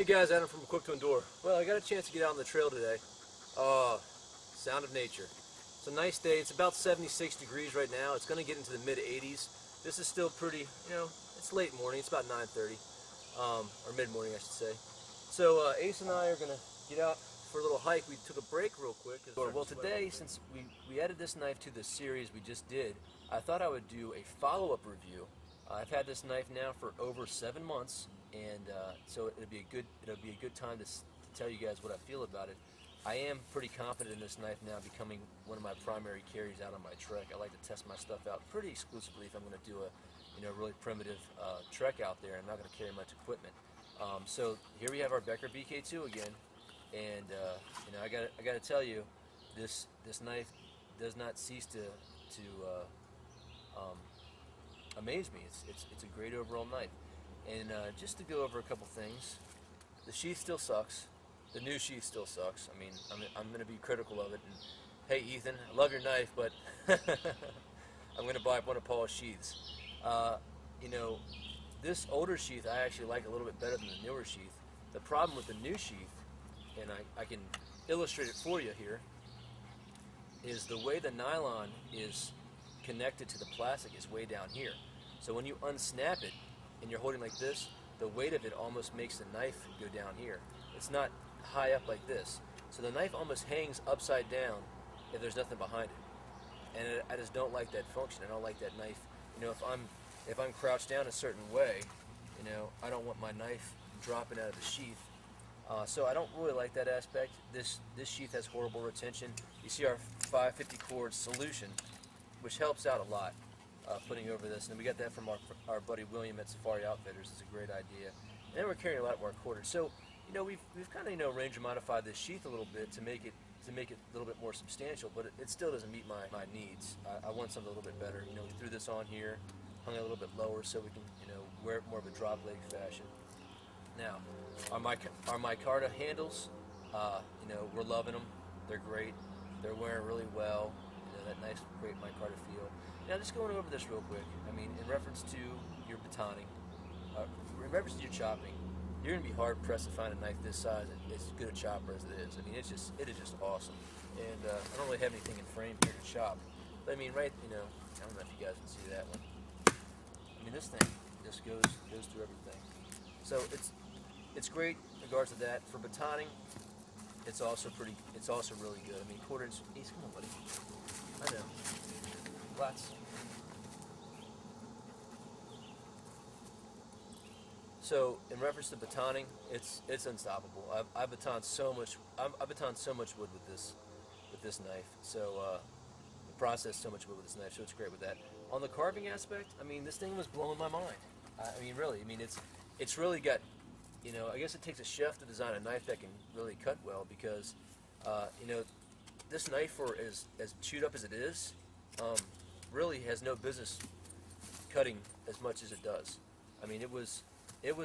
Hey guys, Adam from Quick to Endure. Well, I got a chance to get out on the trail today. Sound of nature. It's a nice day. It's about 76 degrees right now. It's going to get into the mid 80s. This is still pretty, it's late morning. It's about 9:30, or mid morning, I should say. So Ace and I are going to get out for a little hike. We took a break real quick. Well, today, since we added this knife to the series we just did, I thought I would do a follow-up review. I've had this knife now for over 7 months, and so it'll be a good time to tell you guys what I feel about it. I am pretty confident in this knife now becoming one of my primary carries out on my trek. I like to test my stuff out pretty exclusively if I'm going to do a really primitive trek out there. I'm not going to carry much equipment. So here we have our Becker BK2 again, and I got to tell you, this knife does not cease to amaze me. It's a great overall knife. And just to go over a couple things, the sheath still sucks. The new sheath still sucks. I mean, I'm going to be critical of it. And hey, Ethan, I love your knife, but I'm going to buy one of Paul's sheaths. This older sheath I actually like a little bit better than the newer sheath. The problem with the new sheath, and I can illustrate it for you here, is the way the nylon is connected to the plastic is way down here. So when you unsnap it and you're holding like this, the weight of it almost makes the knife go down here. It's not high up like this. So the knife almost hangs upside down if there's nothing behind it. And I just don't like that function. I don't like that knife. If I'm crouched down a certain way, I don't want my knife dropping out of the sheath. So I don't really like that aspect. This sheath has horrible retention. You see our 550 cord solution, which helps out a lot, putting over this. And we got that from our buddy William at Safari Outfitters. It's a great idea. And then we're carrying a lot more quarters. So we've kind of range modified this sheath a little bit to make it a little bit more substantial, but it still doesn't meet my needs. I want something a little bit better. We threw this on here, hung it a little bit lower so we can wear it more of a drop leg fashion. Now, our micarta handles, we're loving them. They're great. They're wearing really well. That nice, great micarta feel. Now, just going over this real quick. I mean, in reference to your batoning, in reference to your chopping, you're going to be hard pressed to find a knife this size as good a chopper as it is. I mean, it is just awesome. And I don't really have anything in frame here to chop. But I mean, I don't know if you guys can see that one. I mean, this thing just goes through everything. So it's great in regards to that. For batoning, it's also really good. I mean, quarter-inch. Ace, come on, buddy. I know. Lots. So in reference to batoning, it's unstoppable. I baton so much wood with this knife. So the process so much wood with this knife. So it's great with that. On the carving aspect, I mean, this thing was blowing my mind. I mean, really. I mean, it's really got. I guess it takes a chef to design a knife that can really cut well, because this knife, for as chewed up as it is, really has no business cutting as much as it does. I mean, it was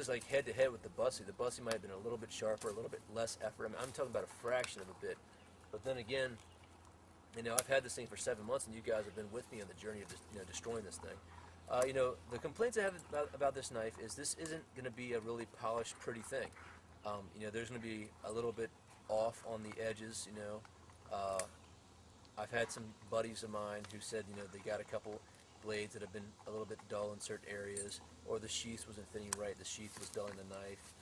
like head to head with the Bussy. The Bussy might have been a little bit sharper, a little bit less effort. I mean, I'm talking about a fraction of a bit. But then again, I've had this thing for 7 months, and you guys have been with me on the journey of destroying this thing. The complaints I have about this knife is this isn't going to be a really polished, pretty thing. There's going to be a little bit off on the edges. I've had some buddies of mine who said, they got a couple blades that have been a little bit dull in certain areas, or the sheath wasn't fitting right. The sheath was dulling the knife.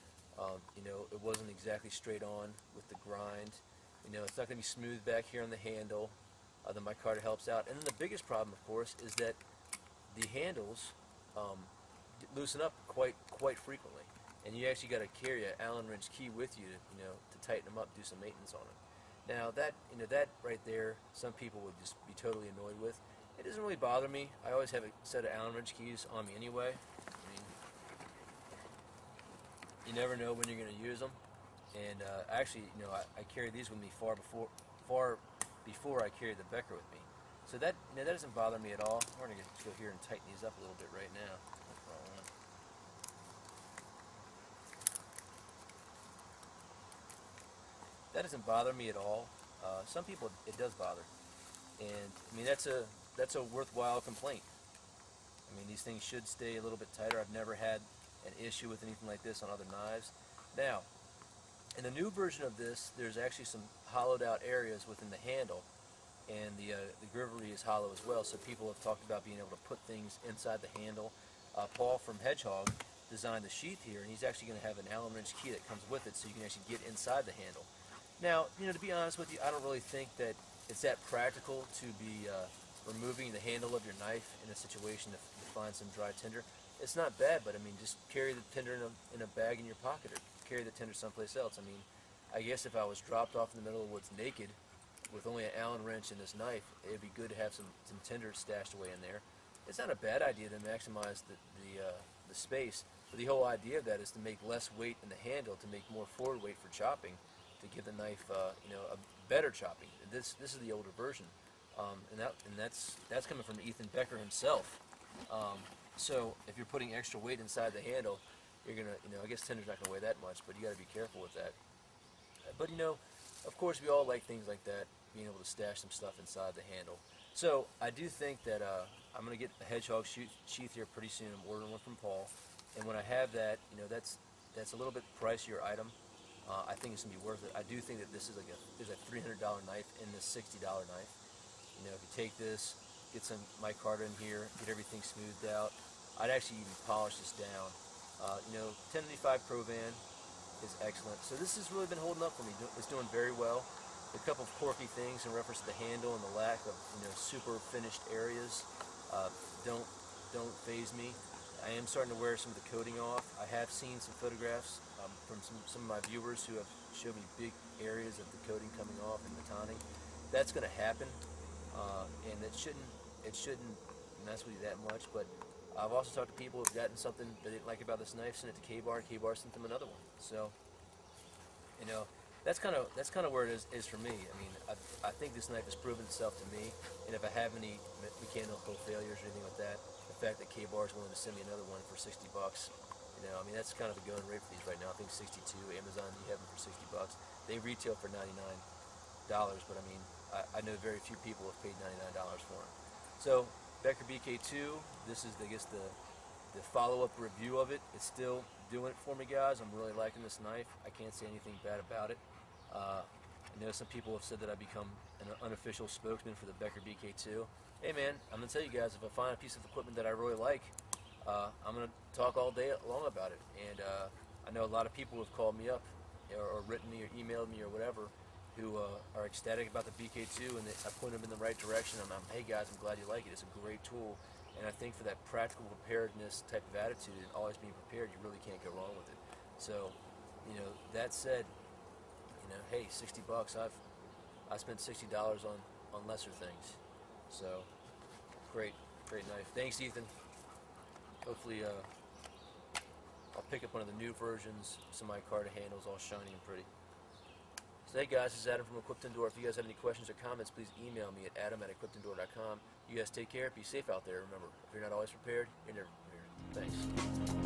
It wasn't exactly straight on with the grind. It's not going to be smooth back here on the handle. The micarta helps out. And then the biggest problem, of course, is that the handles loosen up quite frequently, and you actually got to carry an Allen wrench key with you to tighten them up, do some maintenance on them. Now that right there, some people would just be totally annoyed with. It doesn't really bother me. I always have a set of Allen wrench keys on me anyway. I mean, you never know when you're going to use them. And actually, I carry these with me far before I carry the Becker with me. So that doesn't bother me at all. We're going to go here and tighten these up a little bit right now. That doesn't bother me at all. Some people it does bother, and I mean that's a worthwhile complaint. I mean, these things should stay a little bit tighter. I've never had an issue with anything like this on other knives. Now, In the new version of this, there's actually some hollowed out areas within the handle, and the grivery is hollow as well, so people have talked about being able to put things inside the handle. Paul from Hedgehog designed the sheath here, and he's actually going to have an Allen wrench key that comes with it, so you can actually get inside the handle. Now, to be honest with you, I don't really think that it's that practical to be removing the handle of your knife in a situation to find some dry tinder. It's not bad, but I mean, just carry the tinder in a bag in your pocket, or carry the tinder someplace else. I mean, I guess if I was dropped off in the middle of the woods naked with only an Allen wrench and this knife, it'd be good to have some tinder stashed away in there. It's not a bad idea to maximize the space, but the whole idea of that is to make less weight in the handle, to make more forward weight for chopping, to give the knife a better chopping. This is the older version, and that's coming from Ethan Becker himself. So if you're putting extra weight inside the handle, you're gonna, I guess tinder's not gonna weigh that much, but you got to be careful with that. But of course, we all like things like that, being able to stash some stuff inside the handle. So I do think that I'm gonna get a Hedgehog sheath here pretty soon. I'm ordering one from Paul, and when I have that, that's a little bit pricier item. I think it's gonna be worth it. I do think that this is there's a $300 knife in this $60 knife. If you take this, get some micarta in here, get everything smoothed out. I'd actually even polish this down. 1085 Provan is excellent. So this has really been holding up for me. It's doing very well. A couple of quirky things in reference to the handle and the lack of super finished areas don't faze me. I am starting to wear some of the coating off. I have seen some photographs from some of my viewers who have showed me big areas of the coating coming off and mataning. That's going to happen, and it shouldn't mess with you that much. But I've also talked to people who've gotten something they didn't like about this knife, sent it to K-Bar, and K-Bar sent them another one. So, that's kind of where it is for me. I mean, I think this knife has proven itself to me, and if I have any mechanical failures or anything like that, the fact that K-Bar is willing to send me another one for $60, I mean, that's kind of the going rate for these right now. I think 62. Amazon, you have them for $60. They retail for $99, but I mean, I know very few people have paid $99 for them. So, Becker BK2, this is, I guess, the follow-up review of it. It's still doing it for me, guys. I'm really liking this knife. I can't say anything bad about it. I know some people have said that I've become an unofficial spokesman for the Becker BK2. Hey man, I'm going to tell you guys, if I find a piece of equipment that I really like, I'm going to talk all day long about it. And I know a lot of people have called me up or written me or emailed me or whatever who are ecstatic about the BK2, and I point them in the right direction. Hey guys, I'm glad you like it. It's a great tool. And I think for that practical preparedness type of attitude and always being prepared, you really can't go wrong with it. So, that said, hey, $60. I spent $60 on lesser things. So, great knife. Thanks, Ethan. Hopefully, I'll pick up one of the new versions. Some of my micarta handles, all shiny and pretty. So, hey guys, this is Adam from Equipped Indoor. If you guys have any questions or comments, please email me at adam@equippedindoor.com. You guys take care. Be safe out there. Remember, if you're not always prepared, you're never prepared. Thanks.